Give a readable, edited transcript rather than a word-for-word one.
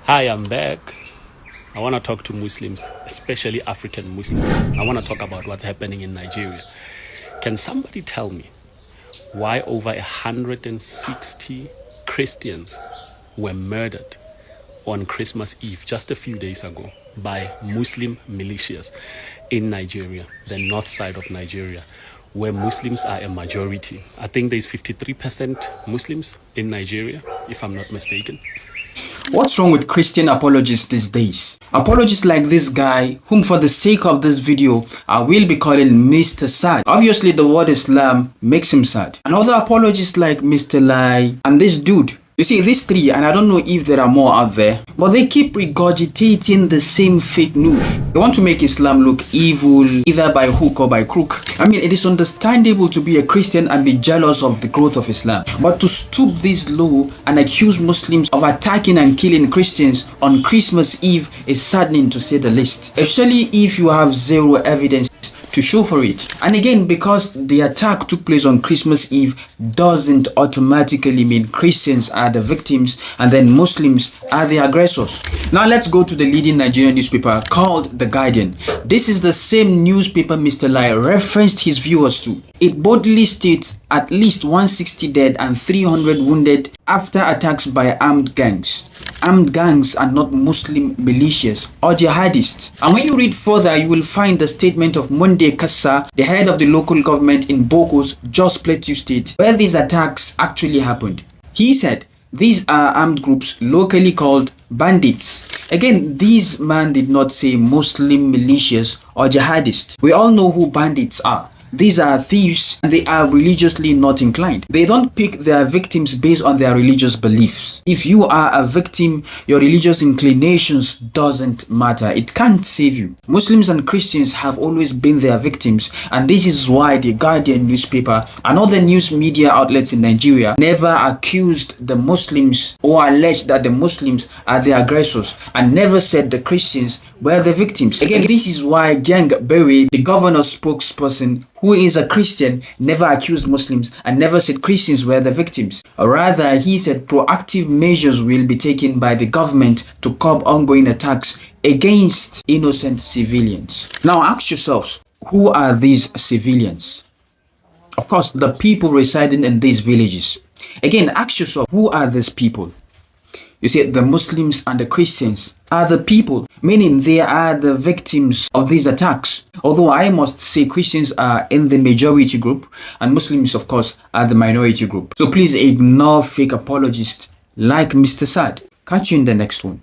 Hi, I'm back. I want to talk to Muslims, especially African Muslims. I want to talk about what's happening in Nigeria. Can somebody tell me why over 160 Christians were murdered on Christmas Eve just a few days ago by Muslim militias in Nigeria, the north side of Nigeria, where Muslims are a majority? I think there's 53% Muslims in Nigeria, if I'm not mistaken. What's wrong with Christian apologists these days? Apologists like this guy, whom for the sake of this video, I will be calling Mr. Sad. Obviously, the word Islam makes him sad. And other apologists like Mr. Lai and this dude. You see, these three, and I don't know if there are more out there, but they keep regurgitating the same fake news. They want to make Islam look evil, either by hook or by crook. I mean, it is understandable to be a Christian and be jealous of the growth of Islam. But to stoop this low and accuse Muslims of attacking and killing Christians on Christmas Eve is saddening to say the least. Especially if you have zero evidence to show for it. And again, because the attack took place on Christmas Eve doesn't automatically mean Christians are the victims and then Muslims are the aggressors. Now let's go to the leading Nigerian newspaper called The Guardian. This is the same newspaper Mr. Lai referenced his viewers to. It boldly states at least 160 dead and 300 wounded after attacks by armed gangs. Armed gangs are not Muslim militias or jihadists. And when you read further, you will find the statement of Monday Kassa, the head of the local government in Boko's Jos Plateau State, where these attacks actually happened. He said, these are armed groups locally called bandits. Again, these man did not say Muslim militias or jihadists. We all know who bandits are. These are thieves and they are religiously not inclined. They don't pick their victims based on their religious beliefs. If you are a victim, your religious inclinations doesn't matter. It can't save you. Muslims and Christians have always been their victims, and this is why the Guardian newspaper and other news media outlets in Nigeria never accused the Muslims or alleged that the Muslims are the aggressors and never said the Christians were the victims. Again, this is why Gang Berry, the governor's spokesperson, who is a Christian, never accused Muslims and never said Christians were the victims. Rather, he said proactive measures will be taken by the government to curb ongoing attacks against innocent civilians. Now ask yourselves, who are these civilians? Of course, the people residing in these villages. Again, ask yourself, who are these people? You see, the Muslims and the Christians are the people, meaning they are the victims of these attacks. Although I must say Christians are in the majority group and Muslims, of course, are the minority group. So please ignore fake apologists like Mr. Sad. Catch you in the next one.